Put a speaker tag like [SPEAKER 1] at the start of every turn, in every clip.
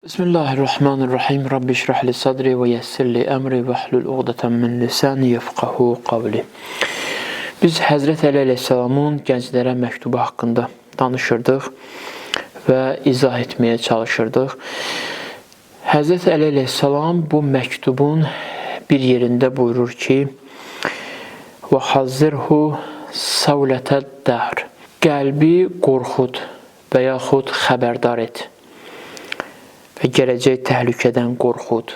[SPEAKER 1] Bismillahirrahmanirrahim. Rabbi şrah li sadri ve yessir li emri ve hlul uqdatan min lisani yefqahu qavli. Biz Həzrət Əli əleyhissalamın gənclərə məktubu haqqında danışırdıq və izah etməyə çalışırdıq. Həzrət Əli əleyhissalam bu məktubun bir yerində buyurur ki: "Və hazirhu savlətəd dahr." Qəlbi qorxud və yaxud xəbərdar et. Və gələcək təhlükədən qorxud.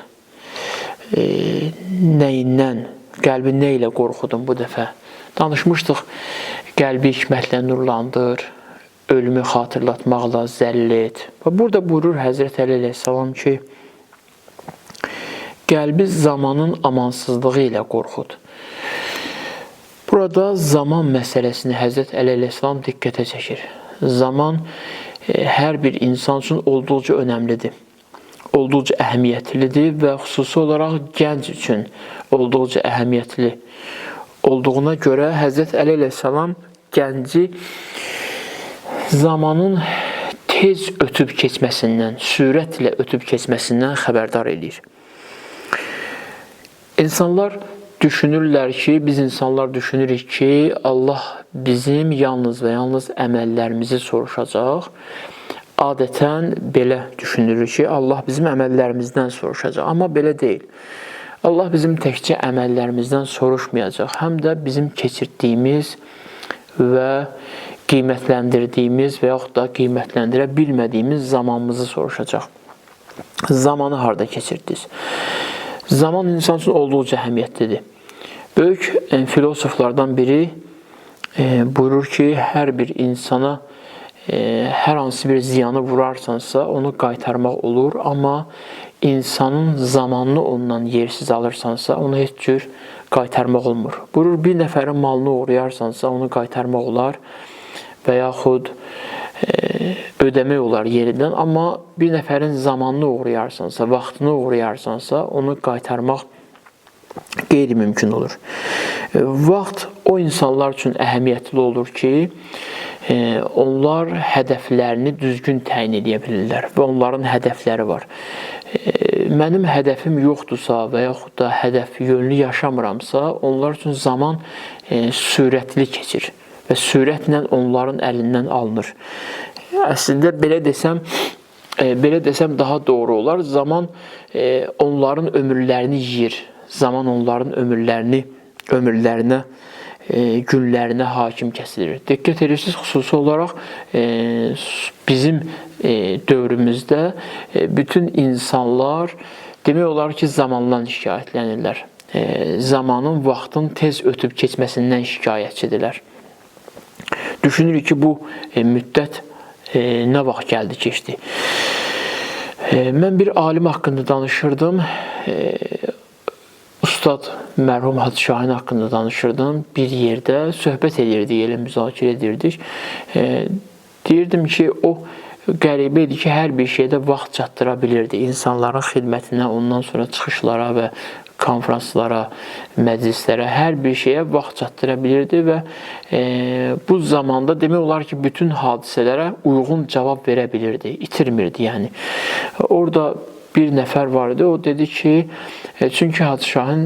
[SPEAKER 1] Nəyindən? Qəlbi nə ilə qorxudun bu dəfə? Danışmışdıq, qəlbi hikmətlə nurlandır, ölümü xatırlatmaqla zəll et. Və burada buyurur Həzrət Əli əleyhissalam ki, qəlbi zamanın amansızlığı ilə qorxud. Burada zaman məsələsini Həzrət Əli əleyhissalam diqqətə çəkir. Zaman hər bir insan üçün olduqca önəmlidir. Olduqca əhəmiyyətlidir və xüsusi olaraq gənc üçün olduqca əhəmiyyətli olduğuna görə Həzrət Əli əleyhissalam gənci zamanın tez ötüb keçməsindən, sürətlə ötüb keçməsindən xəbərdar edir. İnsanlar düşünürlər ki, biz insanlar düşünürük ki, Allah bizim yalnız və yalnız əməllərimizi soruşacaq. Adətən belə düşünürük ki, Allah bizim əməllərimizdən soruşacaq. Amma belə deyil. Allah bizim təkcə əməllərimizdən soruşmayacaq. Həm də bizim keçirdiyimiz və qiymətləndirdiyimiz və yaxud da qiymətləndirə bilmədiyimiz zamanımızı soruşacaq. Zamanı harada keçirdiniz? Zaman insan üçün olduqca əhəmiyyətlidir. Böyük filosoflardan biri buyurur ki, hər bir insana hər hansı bir ziyanı vurarsansa onu qaytarmaq olur, amma insanın zamanını ondan yersiz alırsansa onu heç cür qaytarmaq olmur. Buyurur, bir nəfərin malını uğrayarsansa onu qaytarmaq olar və yaxud ödəmək olar yerindən, amma bir nəfərin zamanını uğrayarsansa, vaxtını uğrayarsansa onu qaytarmaq qeyri-mümkün olur. Vaxt o insanlar üçün əhəmiyyətli olur ki, onlar hədəflərini düzgün təyin edə bilirlər və onların hədəfləri var. Mənim hədəfim yoxdursa və yaxud da hədəf yönlü yaşamıramsa, onlar üçün zaman sürətli keçir və sürətlə onların əlindən alınır. Əslində belə desəm daha doğru olar. Zaman onların ömürlərini yiyir. Zaman onların ömürlərinə, günlərinə hakim kəsilir. Diqqət edirsiniz, xüsusi olaraq bizim dövrümüzdə bütün insanlar demək olar ki, zamandan şikayətlənirlər. Zamanın, vaxtın tez ötüb keçməsindən şikayətçidirlər. Düşünürük ki, bu müddət nə vaxt gəldi, keçdi. Mən bir alim haqqında danışırdım. Ustad mərhum Hacı Şahin haqqında danışırdım. Bir yerdə söhbət edirdik, elə müzakirə edirdik. Deyirdim ki, o qəribə idi ki, hər bir şeydə vaxt çatdıra bilirdi. İnsanların xidmətinə, ondan sonra çıxışlara və konferanslara, məclislərə, hər bir şeyə vaxt çatdıra bilirdi və bu zamanda demək olar ki, bütün hadisələrə uyğun cavab verə bilirdi, itirmirdi yəni. Orada bir nəfər var idi, o dedi ki, çünki Hacı Şahin,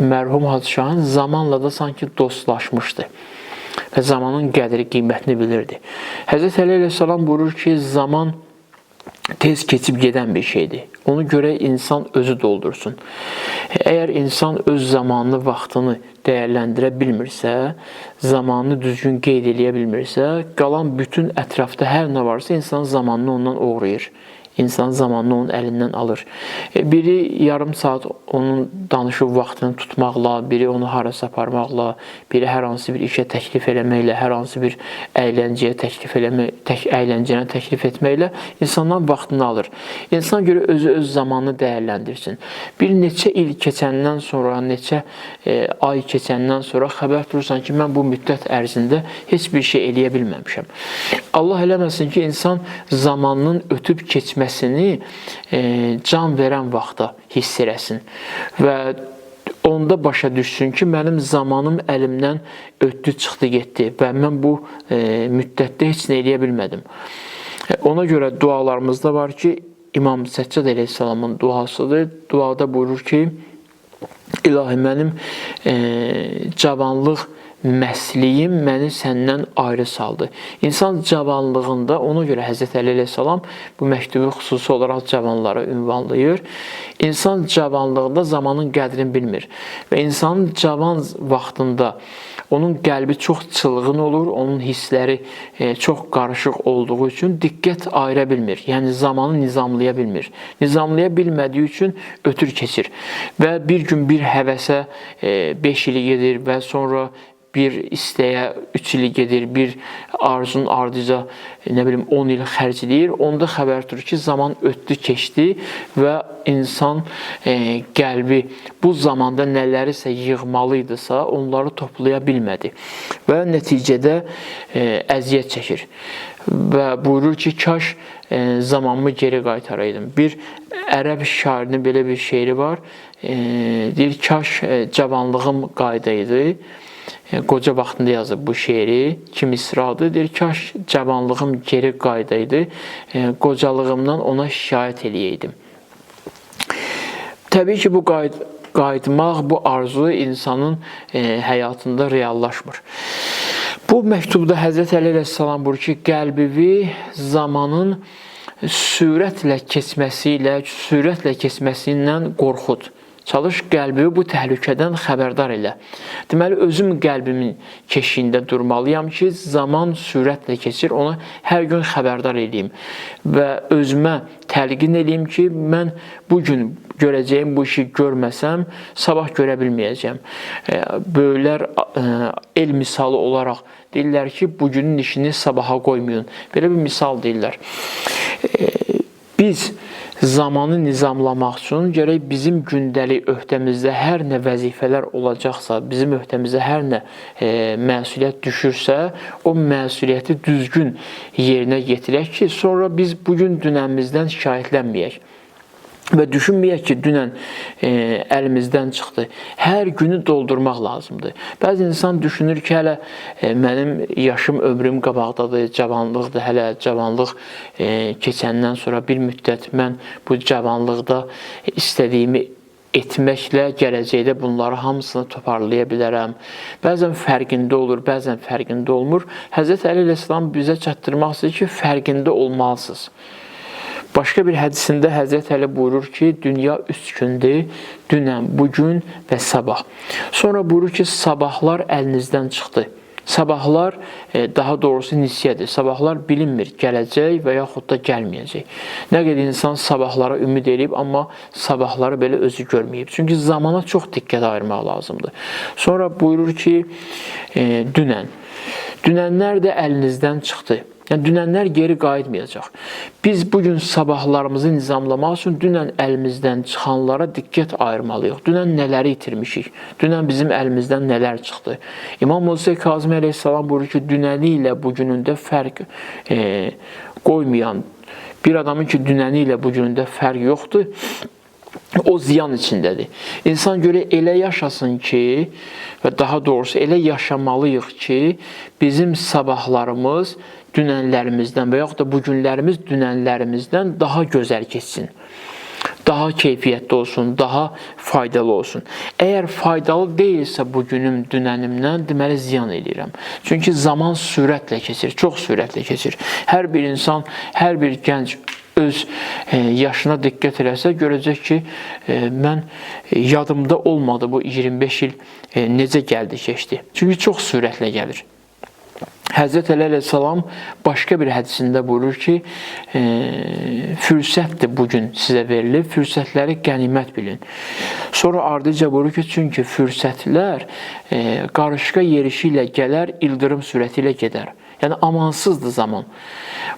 [SPEAKER 1] mərhum Hacı Şahin zamanla da sanki dostlaşmışdı və zamanın qədri, qiymətini bilirdi. Həzrət Əli əleyhissalam buyurur ki, zaman tez keçib gedən bir şeydir. Onu görə insan özü doldursun. Əgər insan öz zamanını, vaxtını dəyərləndirə bilmirsə, zamanını düzgün qeyd edə bilmirsə, qalan bütün ətrafda hər nə varsa insan zamanını ondan uğrayır. İnsan zamanını onun əlindən alır. Biri yarım saat onun danışıb vaxtını tutmaqla, biri onu harasa aparmaqla, biri hər hansı bir işə təklif eləməklə, hər hansı bir əyləncəyə təklif etməklə insandan vaxtını alır. İnsan görə özü öz zamanını dəyərləndirsin. Bir neçə il keçəndən sonra, neçə ay keçəndən sonra xəbər durursan ki, mən bu müddət ərzində heç bir şey eləyə bilməmişəm. Allah eləməsin ki, insan zamanının ötüb keçməsini can verən vaxta hiss eləsin və onda başa düşsün ki, mənim zamanım əlimdən ötdü, çıxdı, getdi və mən bu müddətdə heç nə eləyə bilmədim. Ona görə dualarımızda var ki, İmam Səccad əleyhissalamın duasıdır. Duada buyurur ki, İlahi, mənim cavanlıq məsliyim məni səndən ayrı saldı. İnsan cavanlığında, ona görə Həzrət Əli əleyhissalam bu məktubu xüsusi olaraq cavanlara ünvanlayır. İnsan cavanlığında zamanın qədrini bilmir və insanın cavan vaxtında onun qəlbi çox çılğın olur, onun hissləri çox qarışıq olduğu üçün diqqət ayıra bilmir. Yəni zamanı nizamlaya bilmir. Nizamlaya bilmədiyi üçün ötür keçir və bir gün bir həvəsə 5 ili gedir və sonra bir istəyə 3 ili gedir, bir arzunun ardıca 10 il xərcləyir. Onda xəbər tutur ki, zaman ötdü, keçdi və insan qəlbi bu zamanda nələrisə yığmalıydısa, onları toplaya bilmədi və nəticədə əziyyət çəkir. Və buyurur ki, kaş zamanımı geri qaytaraydım. Bir ərəb şairinin belə bir şeiri var. Deyir, kaş cavanlığım qaydaydı. Qoca vaxtında yazıb bu şeiri, iki misradır. Deyir, kaş cavanlığım geri qaydaydı, qocalığımdan ona şikayət eləyəydim. Təbii ki, bu qayıtmaq, bu arzu insanın həyatında reallaşmır. Bu məktubda Həzrət Əli əleyhissalam buyurur ki, qəlbivi zamanın sürətlə keçməsindən qorxud. Çalış qəlbimi bu təhlükədən xəbərdar elə. Deməli, özüm qəlbimin keşiyində durmalıyam ki, zaman sürətlə keçir, ona hər gün xəbərdar edeyim və özümə təlqin edeyim ki, mən bugün görəcəyim bu işi görməsəm, sabah görə bilməyəcəm. Böyüklər el misalı olaraq deyirlər ki, bugünün işini sabaha qoymayın. Belə bir misal deyirlər. Biz zamanı nizamlamaq üçün gərək bizim gündəlik öhdəmizdə hər nə vəzifələr olacaqsa, bizim öhdəmizdə hər nə məsuliyyət düşürsə, o məsuliyyəti düzgün yerinə yetirək ki, sonra biz bugün dünəmizdən şikayətlənməyək. Və düşünməyək ki, dünən əlimizdən çıxdı. Hər günü doldurmaq lazımdır. Bəzi insan düşünür ki, hələ mənim yaşım, ömrüm qabaqdadır, cavanlıqdır, hələ cavanlıq keçəndən sonra bir müddət mən bu cavanlıqda istədiyimi etməklə gələcəkdə bunları hamısını toparlaya bilərəm. Bəzən fərqində olur, bəzən fərqində olmur. Həzrət Əli əleyhissalam bizə çatdırmaq istəyir ki, fərqində olmalısınız. Başqa bir hədisində Həzrət Əli buyurur ki, dünya 3 gündür, dünən, bugün və sabah. Sonra buyurur ki, sabahlar əlinizdən çıxdı. Sabahlar, daha doğrusu nisiyədir. Sabahlar bilinmir, gələcək və yaxud da gəlməyəcək. Nə qədər insan sabahlara ümid edib, amma sabahları belə özü görməyib. Çünki zamana çox diqqət ayırmaq lazımdır. Sonra buyurur ki, dünənlər də əlinizdən çıxdı. Yəni, dünənlər geri qayıtmayacaq. Biz bugün sabahlarımızı nizamlamaq üçün dünən əlimizdən çıxanlara diqqət ayırmalıyıq. Dünən nələri itirmişik? Dünən bizim əlimizdən nələr çıxdı? İmam Musa Kazım əleyhissalam buyurur ki, dünəni ilə bugünündə fərq qoymayan bir adamın ki, dünəni ilə bugünündə fərq yoxdur, o ziyan içindədir. İnsan görə elə yaşasın ki, və daha doğrusu elə yaşamalıyıq ki, bizim sabahlarımız dünənlərimizdən və yaxud da bugünlərimiz dünənlərimizdən daha gözəl keçsin. Daha keyfiyyətli olsun, daha faydalı olsun. Əgər faydalı deyilsə bugünüm dünənimdən, deməli ziyan edirəm. Çünki zaman sürətlə keçir, çox sürətlə keçir. Hər bir insan, hər bir gənc öz yaşına diqqət eləsə, görəcək ki, mən yadımda olmadı bu 25 il necə gəldi, keçdi. Çünki çox sürətlə gəlir. Həzrət Əli əleyhissalam başqa bir hədisində buyurur ki, fürsətdir bugün sizə verilib, fürsətləri qənimət bilin. Sonra ardıca buyurur ki, çünki fürsətlər qarışqa yerişi ilə gələr, ildırım sürəti ilə gedər. Yəni, amansızdır zaman.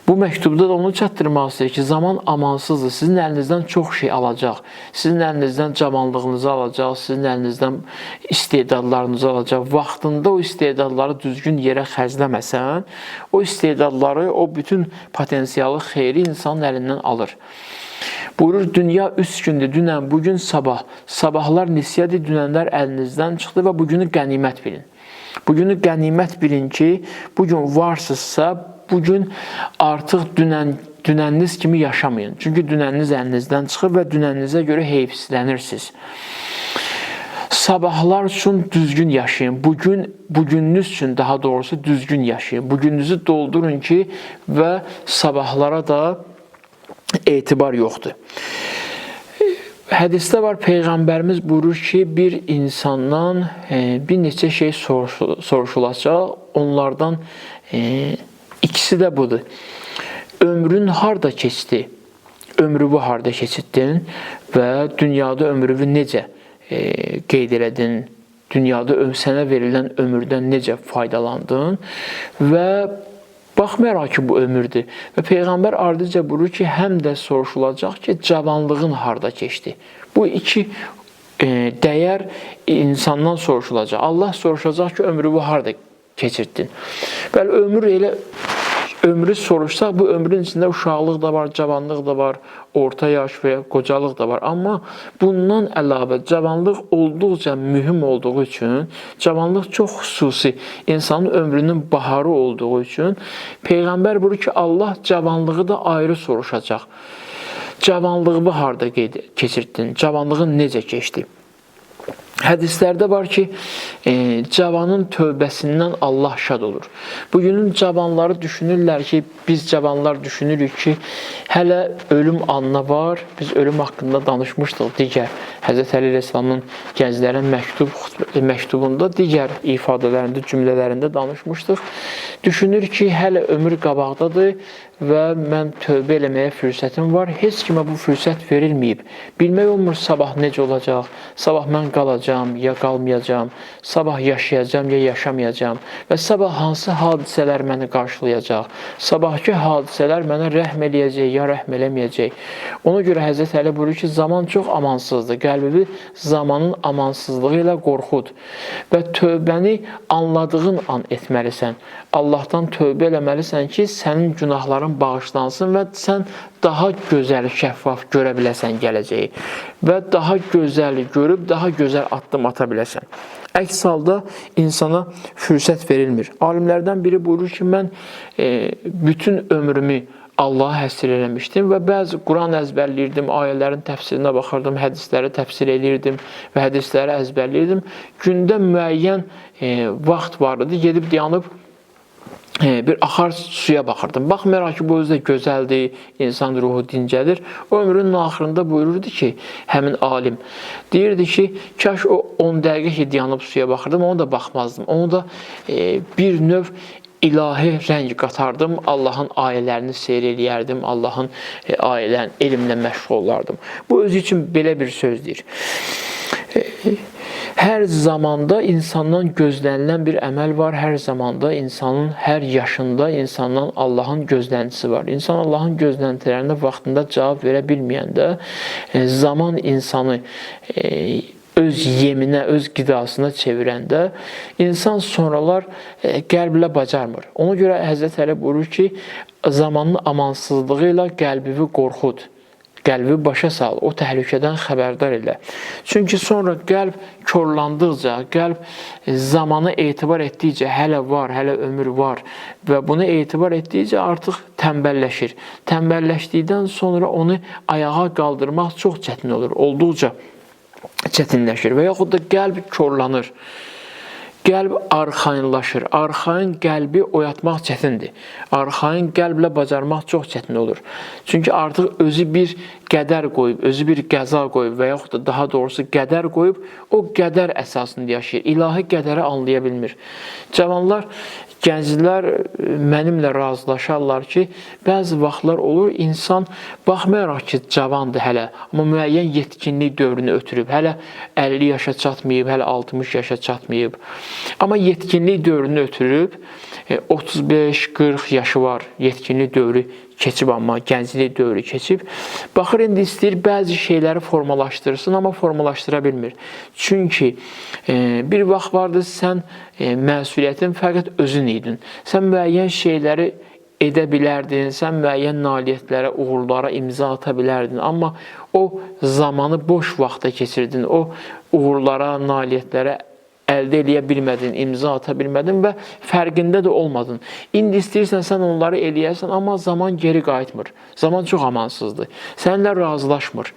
[SPEAKER 1] Bu məktubda da onu çatdırmaq istəyir ki, zaman amansızdır. Sizin əlinizdən çox şey alacaq. Sizin əlinizdən cavanlığınızı alacaq, sizin əlinizdən istedadlarınızı alacaq. Vaxtında o istedadları düzgün yerə xərcləməsən, o istedadları, o bütün potensialı xeyri insanın əlindən alır. Buyurur, dünya 3 gündür, dünən, bugün, sabah. Sabahlar nisiyədir, dünənlər əlinizdən çıxdı və bugünü qənimət bilin. Bugünü qənimət bilin ki, bugün varsınızsa, bugün artıq dünəniniz kimi yaşamayın. Çünki dünəniniz əlinizdən çıxır və dünəninizə görə heyfsizlənirsiniz. Sabahlar üçün düzgün yaşayın. Bugününüz üçün daha doğrusu düzgün yaşayın. Bugününüzü doldurun ki və sabahlara da etibar yoxdur. Hədisdə var, Peyğəmbərimiz buyurur ki, bir insandan bir neçə şey soruşulacaq. Onlardan ikisi də budur. Ömrün harda keçdi? Ömrünü harda keçirdin və dünyada ömrünü necə qeyd elədin? Dünyada sənə verilən ömürdən necə faydalandın? Və baxmayaraq ki, bu ömürdür. Və Peyğəmbər ardıca buyurur ki, həm də soruşulacaq ki, cavanlığın harda keçdi? Bu iki dəyər insandan soruşulacaq. Allah soruşacaq ki, ömrünü harda keçirdin? Bəli, ömrü soruşsaq, bu ömrün içində uşaqlıq da var, cavanlıq da var, orta yaş və ya qocalıq da var. Amma bundan əlavə cavanlıq olduqca mühüm olduğu üçün, cavanlıq çox xüsusi, insanın ömrünün baharı olduğu üçün Peyğəmbər buyurur ki, Allah cavanlığı da ayrı soruşacaq. Cavanlığını harda keçirdin? Cavanlığın necə keçdi? Hədislərdə var ki, cavanın tövbəsindən Allah şad olur. Bugünün cavanları düşünürlər ki, biz cavanlar düşünürük ki, hələ ölüm anına var. Biz ölüm haqqında danışmışdıq digər Həzrət Əli Rəssamın gənclərə məktubunda digər ifadələrində, cümlələrində danışmışdıq. Düşünür ki, hələ ömür qabaqdadır və mən tövbə eləməyə fürsətim var. Heç kimə bu fürsət verilməyib. Bilmək olmur sabah necə olacaq, sabah mən qalacam, ya qalmayacam, sabah yaşayacam, ya yaşamayacam və sabah hansı hadisələr məni qarşılayacaq, sabahki hadisələr mənə rəhm eləyəcək, ya rəhm eləməyəcək. Ona görə Həzrət Əli buyurur ki, zaman çox amansızdır, qəlbini zamanın amansızlığı ilə qorxud və tövbəni anladığın an etməlisən. Allahdan tövbə eləməlisən ki, sənin günahların bağışlansın və sən daha gözəl, şəffaf görə biləsən gələcəyi və daha gözəl görüb, daha gözəl addım ata biləsən. Əks halda insana fürsət verilmir. Alimlərdən biri buyurur ki, mən bütün ömrümü Allaha həsr eləmişdim və bəzi Quran əzbərləyirdim, ayələrin təfsirinə baxırdım, hədisləri təfsir edirdim və hədisləri əzbərləyirdim. Gündə müəyyən vaxt var idi, gedib dayanıb bir axar suya baxırdım. Baxmayaraq ki, bu özü də gözəldir, insan ruhu dincəlir. O ömrünün axırında buyururdu ki, həmin alim deyirdi ki, kaş o 10 dəqiqə ki, dayanıb suya baxırdım, onu da baxmazdım. Onu da bir növ ilahi rəng qatardım, Allahın ayələrini seyr eləyərdim, Allahın ayələrin elmlə məşğul olardım. Bu özü üçün belə bir sözdür. Hər zamanda insandan gözlənilən bir əməl var, hər zamanda insanın, hər yaşında insandan Allahın gözləntisi var. İnsan Allahın gözləntilərinə vaxtında cavab verə bilməyəndə, zaman insanı öz yeminə, öz qidasına çevirəndə insan sonralar qəlblə bacarmır. Ona görə Həzrət Əli buyurur ki, zamanın amansızlığı ilə qəlbini qorxud. Qəlbi başa sal, o təhlükədən xəbərdar elə. Çünki sonra qəlb korlandıqca, qəlb zamanı etibar etdikcə, hələ var, hələ ömür var və bunu etibar etdikcə artıq tənbəlləşir. Tənbəlləşdikdən sonra onu ayağa qaldırmaq çox çətin olur, olduqca çətinləşir və yaxud da qəlb korlanır. Qəlb arxayınlaşır. Arxayın qəlbi oyatmaq çətindir. Arxayın qəlblə bacarmaq çox çətin olur. Çünki artıq özü bir qədər qoyub, özü bir qəza qoyub və yaxud da daha doğrusu qədər qoyub, o qədər əsasında yaşayır. İlahi qədəri anlaya bilmir. Cavanlar, gənclər mənimlə razılaşarlar ki, bəzi vaxtlar olur, insan baxmayaraq ki, cavandır hələ, amma müəyyən yetkinlik dövrünü ötürüb, hələ 50 yaşa çatmayıb, hələ 60 yaşa çatmayıb. Amma yetkinlik dövrünü ötürüb, 35-40 yaşı var, yetkinlik dövrü keçib, amma gənclik dövrü keçib. Baxır, indi istəyir bəzi şeyləri formalaşdırsın, amma formalaşdıra bilmir. Çünki bir vaxt vardı, sən məsuliyyətin fəqət özün idin. Sən müəyyən şeyləri edə bilərdin, sən müəyyən nailiyyətlərə, uğurlara imza ata bilərdin. Amma o zamanı boş vaxta keçirdin, o uğurlara, nailiyyətlərə əldə eləyə bilmədin, imza ata bilmədin və fərqində də olmadın. İndi istəyirsən sən onları eləyərsən, amma zaman geri qayıtmır. Zaman çox amansızdır. Səninlə razılaşmır.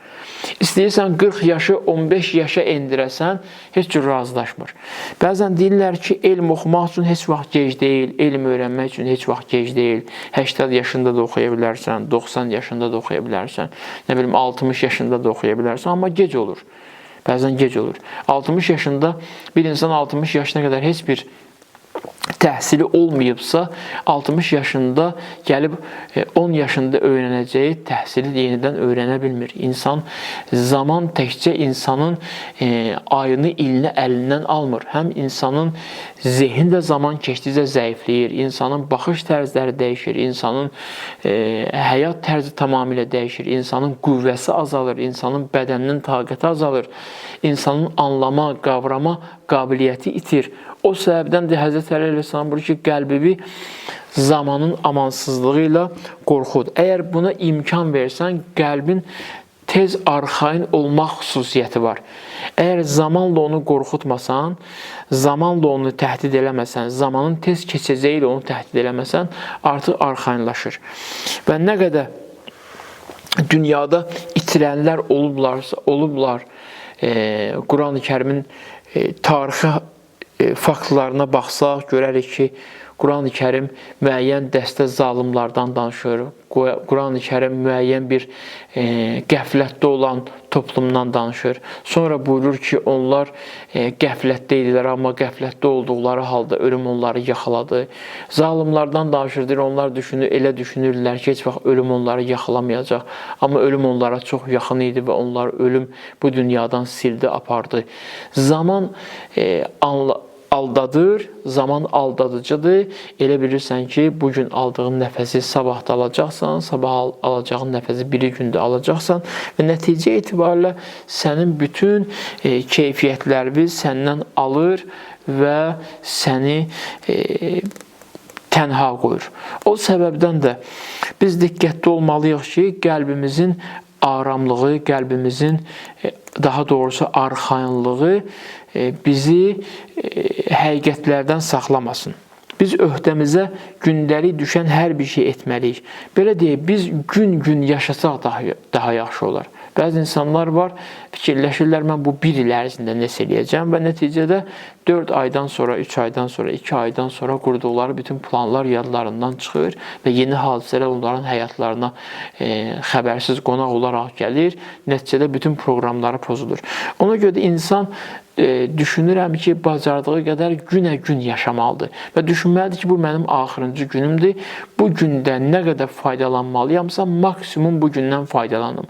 [SPEAKER 1] İstəyirsən 40 yaşı 15 yaşa endirəsən, heç cür razılaşmır. Bəzən deyirlər ki, elm oxumaq üçün heç vaxt gec deyil, elm öyrənmək üçün heç vaxt gec deyil. 80 yaşında da oxuya bilərsən, 90 yaşında da oxuya bilərsən, nə bilim 60 yaşında da oxuya bilərsən, amma gec olur. Bəzən gec olur. 60 yaşında bir insan 60 yaşına qədər heç bir təhsili olmayıbsa, 60 yaşında gəlib 10 yaşında öyrənəcəyi təhsili yenidən öyrənə bilmir. İnsan, zaman təkcə insanın ayını, ilini əlindən almır. Həm insanın zehni də zaman keçdikcə zəifləyir, insanın baxış tərzləri dəyişir, insanın həyat tərzi tamamilə dəyişir, insanın qüvvəsi azalır, insanın bədəninin taqəti azalır, insanın anlama, qavrama qabiliyyəti itir. O səbəbdən də Həzrət Əli əleyhissalam buyurur ki, qəlbimi zamanın amansızlığı ilə qorxud. Əgər buna imkan versən, qəlbin tez arxain olmaq xüsusiyyəti var. Əgər zamanla onu qorxutmasan, zamanla onu təhdid eləməsən, zamanın tez keçəcəyi ilə onu təhdid eləməsən, artıq arxainlaşır. Və nə qədər dünyada itirənlər olublar, Quran-ı Kərimin tarixi faktlarına baxsaq, görərik ki, Quran-ı Kərim müəyyən dəstə zalimlardan danışır. Quran-ı Kərim müəyyən bir qəflətdə olan toplumdan danışır. Sonra buyurur ki, onlar qəflətdə idilər, amma qəflətdə olduqları halda ölüm onları yaxaladı. Zalimlardan danışır, onlar elə düşünürlər ki, heç vaxt ölüm onları yaxalamayacaq. Amma ölüm onlara çox yaxın idi və onlar ölüm bu dünyadan sildi, apardı. Zaman aldadır, zaman aldadıcıdır. Elə bilirsən ki, bugün aldığın nəfəsi sabah da alacaqsan, sabah alacağın nəfəsi biri gündə alacaqsan və nəticə etibarilə sənin bütün keyfiyyətlərini səndən alır və səni tənha qoyur. O səbəbdən də biz diqqətli olmalıyıq ki, qəlbimizin aramlığı, qəlbimizin daha doğrusu arxainlığı bizi həqiqətlərdən saxlamasın. Biz öhdəmizə gündəlik düşən hər bir şey etməliyik. Belə deyək, biz gün-gün yaşasaq daha yaxşı olar. Bəzi insanlar var, fikirləşirlər, mən bu 1 il ərzində nəsə eləyəcəm və nəticədə 4 aydan sonra, 3 aydan sonra, 2 aydan sonra qurduqları bütün planlar yadlarından çıxır və yeni hadisələr onların həyatlarına xəbərsiz qonaq olaraq gəlir. Nəticədə bütün proqramları pozulur. Ona görə də insan düşünürəm ki, bacardığı qədər günə-gün yaşamalıdır və düşünməlidir ki, bu mənim axırıncı günümdür. Bu gündən nə qədər faydalanmalıyamsa, maksimum bu gündən faydalanım.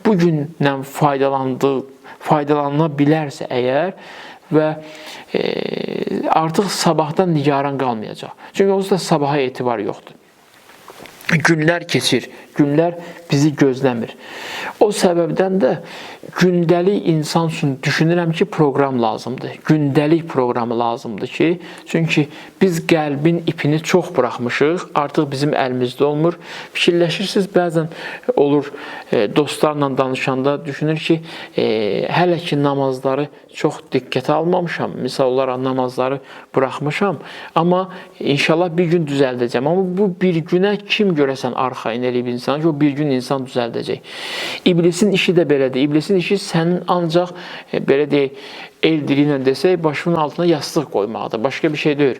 [SPEAKER 1] Bu gündən faydalanıla bilərsə əgər və artıq sabahdan nigaran qalmayacaq. Çünki onsuz da sabaha etibar yoxdur. Günlər keçir, günlər bizi gözləmir. O səbəbdən də gündəlik insan üçün düşünürəm ki, proqram lazımdır. Gündəlik proqramı lazımdır ki, çünki biz qəlbin ipini çox buraxmışıq, artıq bizim əlimizdə olmur. Fikirləşirsiniz, bəzən olur, dostlarla danışanda düşünür ki, hələ ki namazları çox diqqətə almamışam, misal olaraq namazları buraxmışam, amma inşallah bir gün düzəldəcəm. Amma bu bir günə kim görəsən arxain eləyib insan ki, o bir gün insan düzəldəcək. İblisin işi də belədir. İblisin işi sənin ancaq, belə deyək, el dili ilə desək, başının altına yastıq qoymaqdır. Başqa bir şey deyil.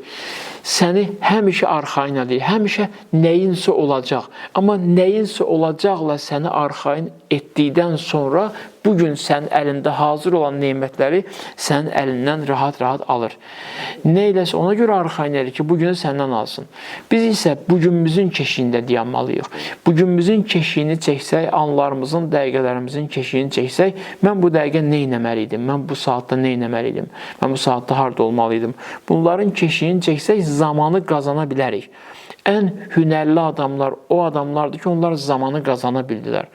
[SPEAKER 1] Səni həmişə arxain eləyir. Həmişə nəyinsə olacaq. Amma nəyinsə olacaqla səni arxain etdikdən sonra bugün sənin əlində hazır olan nemətləri sənin əlindən rahat-rahat alır. Nə eləsə ona görə arxain eləyir ki, bugünü səndən alsın. Biz isə bugünümüzün keşiyində dayanmalıyıq. Bugünümüzün keşiyini çəksək, anlarımızın, dəqiqələrimizin keşiyini çəksək, mən bu dəqiqə nə etməliydim? Mən bu saatda nə etməliydim? Mən bu saatda harada olmalıydım? Bunların keşiyini çəksək, zamanı qazana bilərik. Ən hünərli adamlar o adamlardır ki, onlar zamanı qazana bildilər.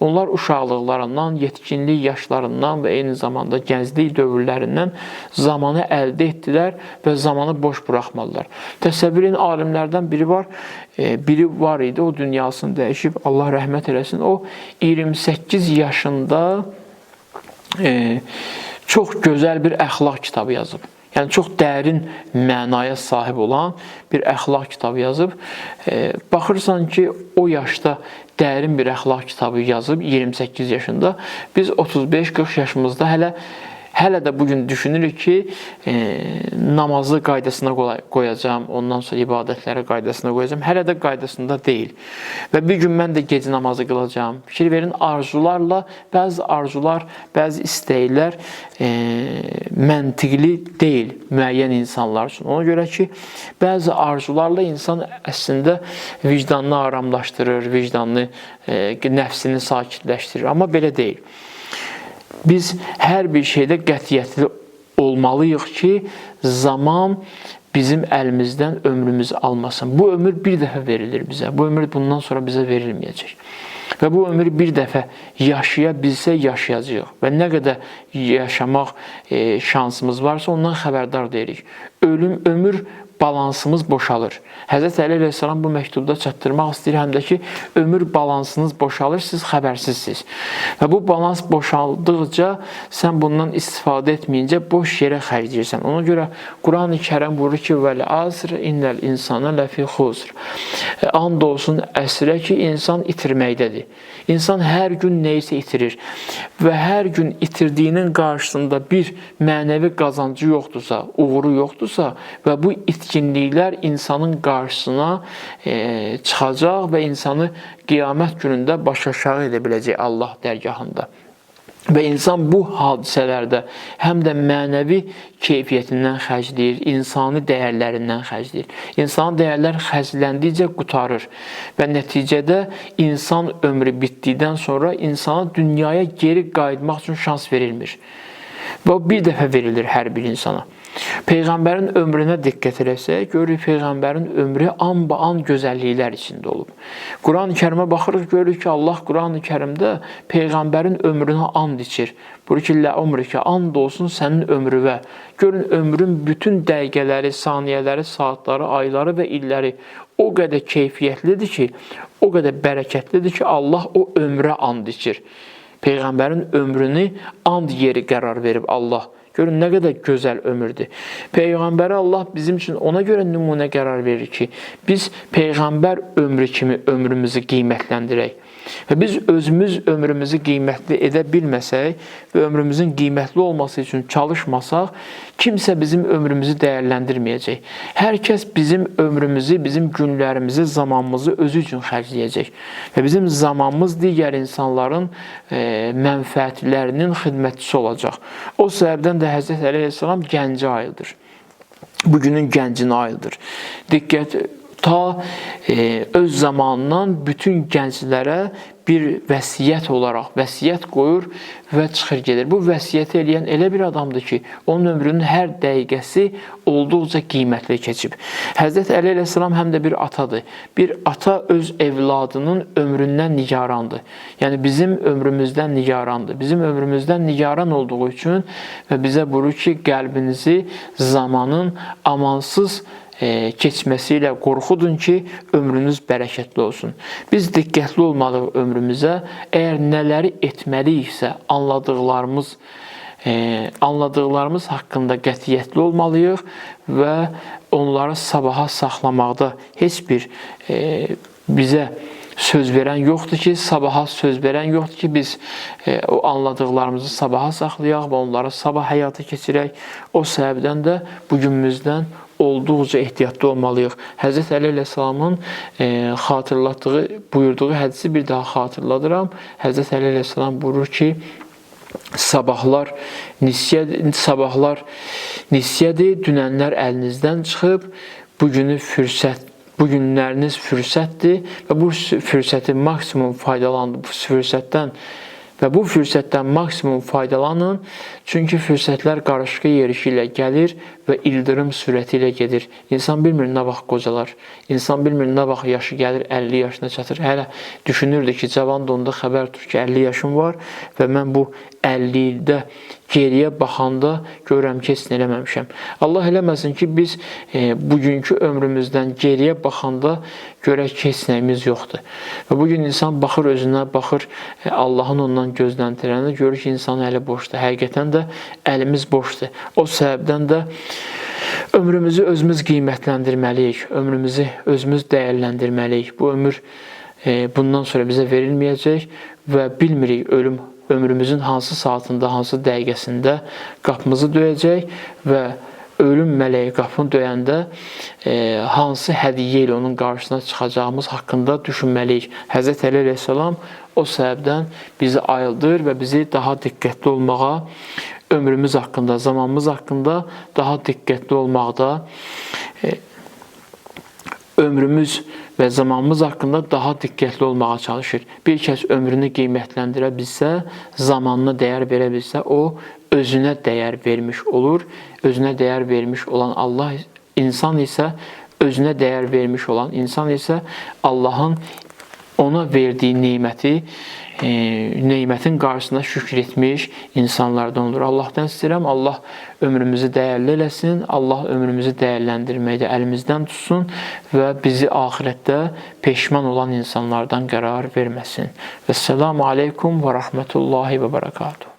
[SPEAKER 1] Onlar uşaqlıqlarından, yetkinlik yaşlarından və eyni zamanda gənclik dövrlərindən zamanı əldə etdilər və zamanı boş buraxmadılar. Təsəvvürün alimlərdən biri var idi, o dünyasını dəyişib, Allah rəhmət eləsin. O 28 yaşında çox gözəl bir əxlaq kitabı yazıb. Yəni çox dərin mənaya sahib olan bir əxlaq kitabı yazıb. Baxırsan ki, o yaşda dərin bir əxlaq kitabı yazıb 28 yaşında. Biz 35-40 yaşımızda hələ də bugün düşünürük ki, namazı qaydasına qoyacağam, ondan sonra ibadətləri qaydasına qoyacağam. Hələ də qaydasında deyil. Və bir gün mən də gecə namazı qılacağam. Fikir verin, arzularla, bəzi arzular, bəzi istəklər məntiqli deyil müəyyən insanlar üçün. Ona görə ki, bəzi arzularla insan əslində vicdanını aramlaşdırır, vicdanını, nəfsini sakitləşdirir. Amma belə deyil. Biz hər bir şeydə qətiyyətli olmalıyıq ki, zaman bizim əlimizdən ömrümüzü almasın. Bu ömür bir dəfə verilir bizə. Bu ömür bundan sonra bizə verilməyəcək. Və bu ömür bir dəfə yaşaya bilsə yaşayacağıq. Və nə qədər yaşamaq şansımız varsa ondan xəbərdar deyirik. Ömür balansımız boşalır. Həzrət Əli əleyhissalam bu məktubda çatdırmaq istəyir, həm də ki, ömür balansınız boşalır, siz xəbərsizsiniz. Və bu balans boşaldıqca, sən bundan istifadə etməyincə boş yerə xərcləyirsən. Ona görə Quran-ı Kərim buyurur ki, vəl-əsr innəl insana ləfi xusr. And olsun əsrə ki, insan itirməkdədir. İnsan hər gün neysə itirir və hər gün itirdiyinin qarşısında bir mənəvi qazancı yoxdursa, uğuru yoxdursa və bu itkinliklər insanın qarşısına çıxacaq və insanı qiyamət günündə baş aşağı edə biləcək Allah dərgahında. Və insan bu hadisələrdə həm də mənəvi keyfiyyətindən xərcləyir, insani dəyərlərindən xərcləyir. İnsani dəyərlər xərcləndikcə qutarır və nəticədə insan ömrü bitdikdən sonra insana dünyaya geri qayıtmaq üçün şans verilmir. Və o bir dəfə verilir hər bir insana. Peyğəmbərin ömrünə diqqət eləsək, görürük Peyğəmbərin ömrü an-ba-an gözəlliklər içində olub. Quran-ı Kərimə baxırıq, görürük ki, Allah Quran-ı Kərimdə Peyğəmbərin ömrünə and içir. Buyurur ki, lə-umrikə, and olsun sənin ömrüvə. Görün, ömrün bütün dəqiqələri, saniyələri, saatları, ayları və illəri o qədər keyfiyyətlidir ki, o qədər bərəkətlidir ki, Allah o ömrə and içir. Peyğəmbərin ömrünü and yeri qərar verib Allah. Görün, nə qədər gözəl ömürdür. Peyğəmbəri Allah bizim üçün ona görə nümunə qərar verir ki, biz Peyğəmbər ömrü kimi ömrümüzü qiymətləndirək. Və biz özümüz ömrümüzü qiymətli edə bilməsək və ömrümüzün qiymətli olması üçün çalışmasaq, kimsə bizim ömrümüzü dəyərləndirməyəcək. Hər kəs bizim ömrümüzü, bizim günlərimizi, zamanımızı özü üçün xərcləyəcək. Və bizim zamanımız digər insanların mənfəətlərinin xidmətçisi olacaq. O səbəbdən də Həzrət Əli əleyhissalam gənci ayıldır. Bugünün gəncinə ayıldır. Diqqət, ta öz zamanından bütün gənclərə bir vəsiyyət olaraq vəsiyyət qoyur və çıxır gedir. Bu vəsiyyəti eləyən elə bir adamdır ki, onun ömrünün hər dəqiqəsi olduqca qiymətli keçib. Həzrət Əli əleyhissalam həm də bir atadır. Bir ata öz evladının ömründən nigarandır. Yəni bizim ömrümüzdən nigarandır. Bizim ömrümüzdən nigaran olduğu üçün və bizə buyurur ki, qəlbinizi zamanın amansız keçməsi ilə qorxudun ki, ömrünüz bərəkətli olsun. Biz diqqətli olmalıyıq ömrümüzə. Əgər nələri etməliyiksə, anladıqlarımız haqqında qətiyyətli olmalıyıq və onları sabaha saxlamaqda heç bir bizə söz verən yoxdur ki, sabaha söz verən yoxdur ki, biz o anladıqlarımızı sabaha saxlayaq və onları sabah həyata keçirək. O səbəbdən də bugünümüzdən olduqca ehtiyatlı olmalıyıq. Həzrət Əli əleyhissalamın buyurduğu hədisi bir daha xatırladıram. Həzrət Əli əleyhissalam buyurur ki, sabahlar nisyədir, dünənlər əlinizdən çıxıb, bugünləriniz fürsətdir və bu fürsəti maksimum faydalanın. Və bu fürsətdən maksimum faydalanın, çünki fürsətlər qarışqa yerişi ilə gəlir və ildırım sürəti ilə gedir. İnsan bilmir nə vaxt qocalar, insan bilmir nə vaxt yaşı gəlir, 50 yaşına çatır. Hələ düşünürdü ki, cavan da onda xəbər tutur ki, 50 yaşım var və mən bu 50-də geriyə baxanda görürəm ki, heç nə eləməmişəm. Allah eləməsin ki, biz bugünkü ömrümüzdən geriyə baxanda görək ki, heç nəyimiz yoxdur. Və bugün insan baxır özünə, baxır Allahın ondan insandan gözləntirəndə görür ki, insanın əli boşdur. Həqiqətən də əlimiz boşdur. O səbəbdən də ömrümüzü özümüz qiymətləndirməliyik, ömrümüzü özümüz dəyərləndirməliyik. Bu ömür bundan sonra bizə verilməyəcək və bilmirik ölüm ömrümüzün hansı saatında, hansı dəqiqəsində qapımızı döyəcək və ölüm mələyi qapını döyəndə hansı hədiyyə ilə onun qarşısına çıxacağımız haqqında düşünməliyik. Həzrət Əli əleyhissalam o səbəbdən bizi ayıldır və bizi daha diqqətli olmağa, ömrümüz haqqında, zamanımız haqqında daha diqqətli olmaqda, ömrümüz və zamanımız haqqında daha diqqətli olmağa çalışır. Bir kəs ömrünü qiymətləndirə bilsə, zamanına dəyər verə bilsə, o özünə dəyər vermiş olur. Özünə dəyər vermiş olan Allah, insan isə özünə dəyər vermiş olan insan isə Allahın ona verdiyi nemətin qarşısında şükür etmiş insanlardan olur. Allahdan istəyirəm, Allah ömrümüzü dəyərli eləsin, Allah ömrümüzü dəyərləndirməkdə əlimizdən tutsun və bizi axirətdə peşman olan insanlardan qərar verməsin. Vəssalamu aleykum və rəhmətullahi və bərəkatuhu.